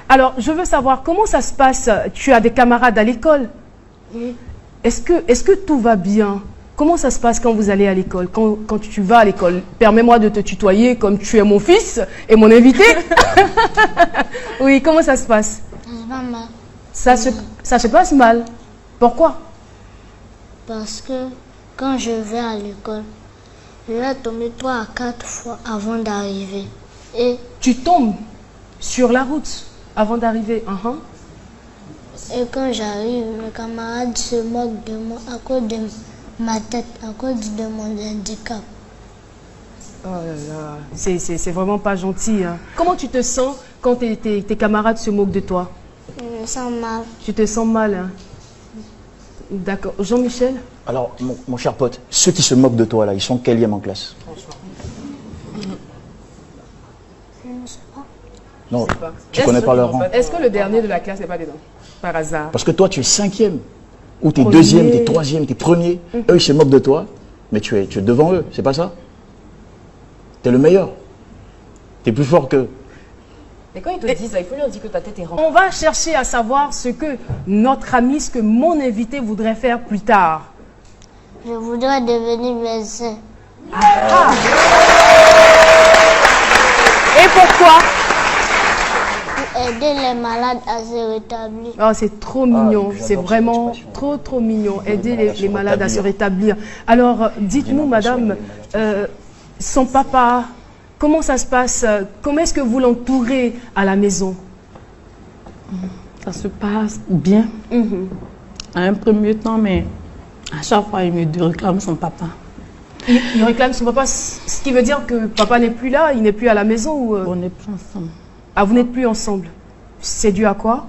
Alors, je veux savoir comment ça se passe. Tu as des camarades à l'école? Oui. Est-ce que tout va bien? Comment ça se passe quand vous allez à l'école, quand tu vas à l'école? Permets-moi de te tutoyer comme tu es mon fils et mon invité. Oui, comment ça se passe? Pas mal. Ça se passe mal. Pourquoi? Parce que quand je vais à l'école, je vais tomber 3 à 4 fois avant d'arriver. Et Tu tombes sur la route avant d'arriver. Et quand j'arrive, mes camarades se moquent de moi à cause de ma tête, à cause de mon handicap. Oh là là, c'est vraiment pas gentil. Hein. Comment tu te sens quand tes camarades se moquent de toi? Je me sens mal. Tu te sens mal, hein? D'accord. Jean-Michel? Alors, mon cher pote, ceux qui se moquent de toi, là, ils sont quelième en classe? Je ne sais pas. Non, tu connais pas leur rang. Est-ce que le dernier de la classe n'est pas dedans? Par hasard. Parce que toi, tu es 5e, ou tu es Premier. 2e, tu es 3e, tu es 1er. Eux, ils se moquent de toi, mais tu es devant eux, c'est pas ça? Tu es le meilleur. Tu es plus fort qu'eux. Et quand ils te disent ça, il faut leur dire que ta tête est remplie. On va chercher à savoir ce que notre ami, ce que mon invité voudrait faire plus tard. Je voudrais devenir médecin. Et pourquoi? Pour aider les malades à se rétablir. Oh, c'est trop mignon, j'adore c'est cette vraiment expression. trop mignon, aider malades à se les malades à se rétablir. rétablir. Alors, dites-nous, madame, son papa, comment ça se passe? Comment est-ce que vous l'entourez à la maison? Ça se passe bien. À un premier temps, mais à chaque fois, il me réclame son papa. Il réclame son papa, ce qui veut dire que papa n'est plus là, il n'est plus à la maison ou On n'est plus ensemble. Ah, vous n'êtes plus ensemble. C'est dû à quoi?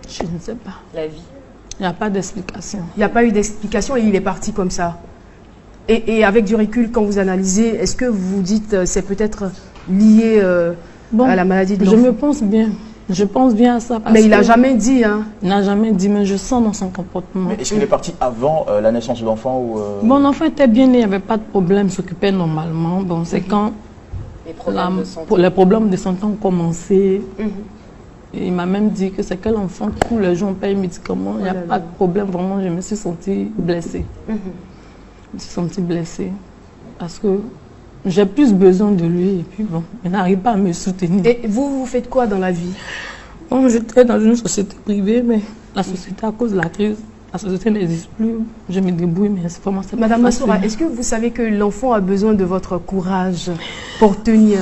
Je ne sais pas. La vie. Il n'y a pas d'explication. Il n'y a pas eu d'explication et il est parti comme ça. Et avec du recul, quand vous analysez, est-ce que vous vous dites c'est peut-être lié à la maladie de Je l'enfant? me pense bien. Je pense bien à ça. Parce Mais il n'a que jamais dit, hein? Il n'a jamais dit, mais je sens dans son comportement. Mais est-ce qu'il est parti avant la naissance de l'enfant ou Mon enfant était bien né, il n'y avait pas de problème, il s'occupait normalement. Bon, c'est quand Les problèmes de santé. les problèmes de santé ont commencé. Et il m'a même dit que c'est que l'enfant, tous les jours, on paye médicaments, il n'y a pas de problème. Vraiment, je me suis sentie blessée. Je me suis sentie blessée parce que j'ai plus besoin de lui. Et puis bon, il n'arrive pas à me soutenir. Et vous faites quoi dans la vie? Bon, j'étais dans une société privée, mais la société, à cause de la crise, la société n'existe plus. Je me débrouille, mais c'est vraiment ça. Madame Massoura, est-ce que vous savez que l'enfant a besoin de votre courage pour tenir?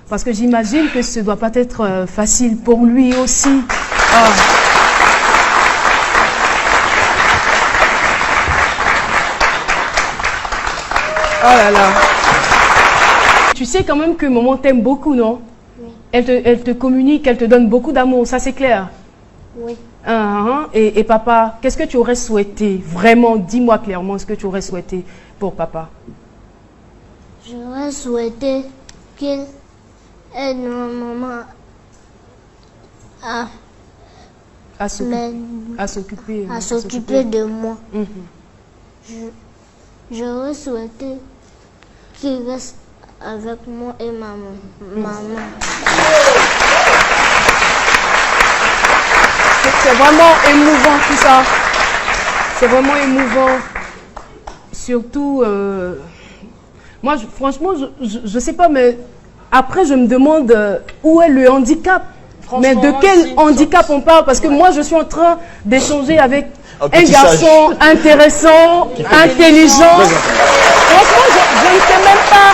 Parce que j'imagine que ce ne doit pas être facile pour lui aussi. Ah. Oh là là. Tu sais quand même que maman t'aime beaucoup, non? Oui. Elle te communique, elle te donne beaucoup d'amour, ça c'est clair? Oui. Et papa, qu'est-ce que tu aurais souhaité? Vraiment, dis-moi clairement ce que tu aurais souhaité pour papa. J'aurais souhaité qu'il aide ma maman À s'occuper de moi. J'aurais souhaité qu'il reste avec moi et ma maman. C'est vraiment émouvant tout ça. C'est vraiment émouvant. Surtout, moi franchement, je ne sais pas, mais après je me demande où est le handicap. Mais de quel handicap on parle? Parce que moi je suis en train d'échanger avec un garçon intéressant, intelligent. Franchement, je ne sais même pas.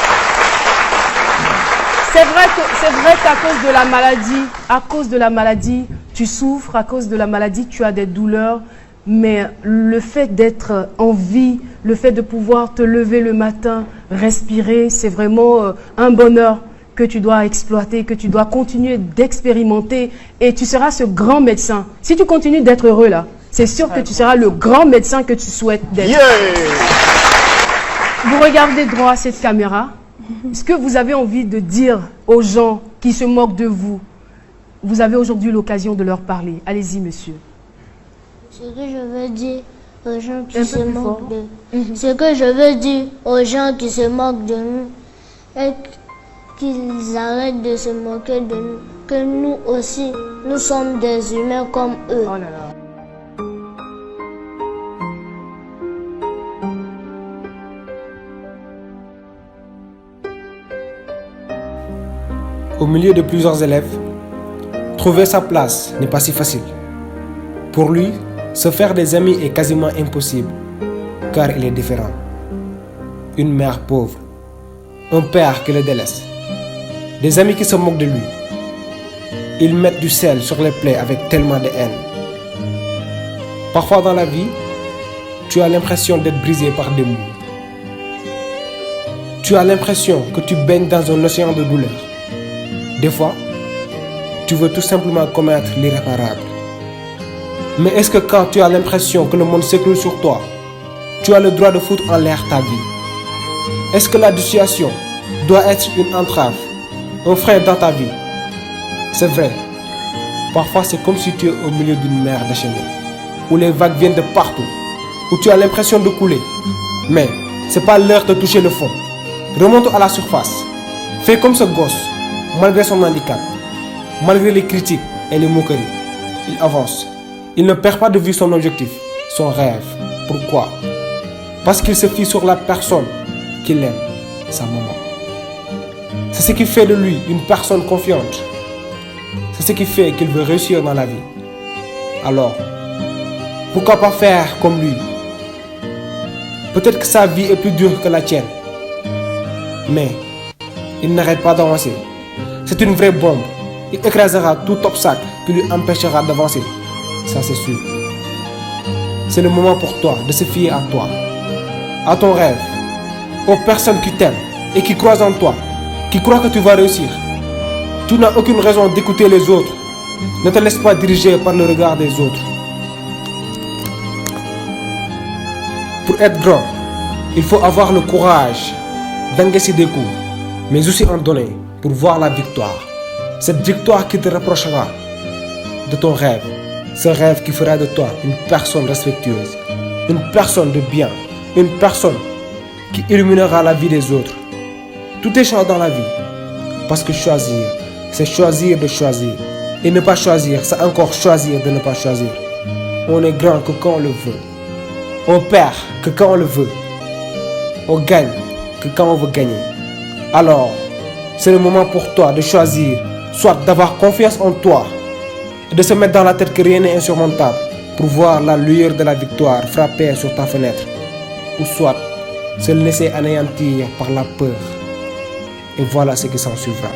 C'est vrai qu'à cause de la maladie, tu souffres, à cause de la maladie, tu as des douleurs, mais le fait d'être en vie, le fait de pouvoir te lever le matin, respirer, c'est vraiment un bonheur que tu dois exploiter, que tu dois continuer d'expérimenter et tu seras ce grand médecin. Si tu continues d'être heureux là, c'est sûr que tu seras le grand médecin que tu souhaites d'être. Yeah! Vous regardez droit à cette caméra. Est-ce que vous avez envie de dire aux gens qui se moquent de vous? Vous avez aujourd'hui l'occasion de leur parler. Allez-y, monsieur. Ce que je veux dire aux gens Un qui peu se plus moquent fort. Ce que je veux dire aux gens qui se moquent de nous est qu'ils arrêtent de se moquer de nous que nous aussi, nous sommes des humains comme eux. Oh là là. Au milieu de plusieurs élèves, trouver sa place n'est pas si facile. Pour lui, se faire des amis est quasiment impossible, car il est différent. Une mère pauvre, un père qui le délaisse, des amis qui se moquent de lui. Ils mettent du sel sur les plaies avec tellement de haine. Parfois dans la vie, tu as l'impression d'être brisé par des murs. Tu as l'impression que tu baignes dans un océan de douleur. Des fois, tu veux tout simplement commettre l'irréparable. Mais est-ce que quand tu as l'impression que le monde s'écroule sur toi, tu as le droit de foutre en l'air ta vie? Est-ce que la situation doit être une entrave, un frein dans ta vie? C'est vrai, parfois c'est comme si tu es au milieu d'une mer déchaînée, où les vagues viennent de partout, où tu as l'impression de couler. Mais c'est pas l'heure de toucher le fond. Remonte à la surface. Fais comme ce gosse, malgré son handicap, malgré les critiques et les moqueries. Il avance. Il ne perd pas de vue son objectif, son rêve. Pourquoi? Parce qu'il se fie sur la personne qu'il aime, sa maman. C'est ce qui fait de lui une personne confiante. C'est ce qui fait qu'il veut réussir dans la vie. Alors, pourquoi pas faire comme lui? Peut-être que sa vie est plus dure que la tienne. Mais il n'arrête pas d'avancer. C'est une vraie bombe. Il écrasera tout obstacle qui lui empêchera d'avancer. Ça c'est sûr. C'est le moment pour toi de se fier à toi, à ton rêve, aux personnes qui t'aiment et qui croient en toi, qui croient que tu vas réussir. Tu n'as aucune raison d'écouter les autres. Ne te laisse pas diriger par le regard des autres. Pour être grand, il faut avoir le courage d'encaisser des coups, mais aussi en donner pour voir la victoire. Cette victoire qui te rapprochera de ton rêve. Ce rêve qui fera de toi une personne respectueuse, une personne de bien, une personne qui illuminera la vie des autres. Tout est choix dans la vie. Parce que choisir, c'est choisir de choisir. Et ne pas choisir, c'est encore choisir de ne pas choisir. On est grand que quand on le veut. On perd que quand on le veut. On gagne que quand on veut gagner. Alors, c'est le moment pour toi de choisir, soit d'avoir confiance en toi, et de se mettre dans la tête que rien n'est insurmontable pour voir la lueur de la victoire frapper sur ta fenêtre, ou soit se laisser anéantir par la peur. Et voilà ce qui s'en suivra.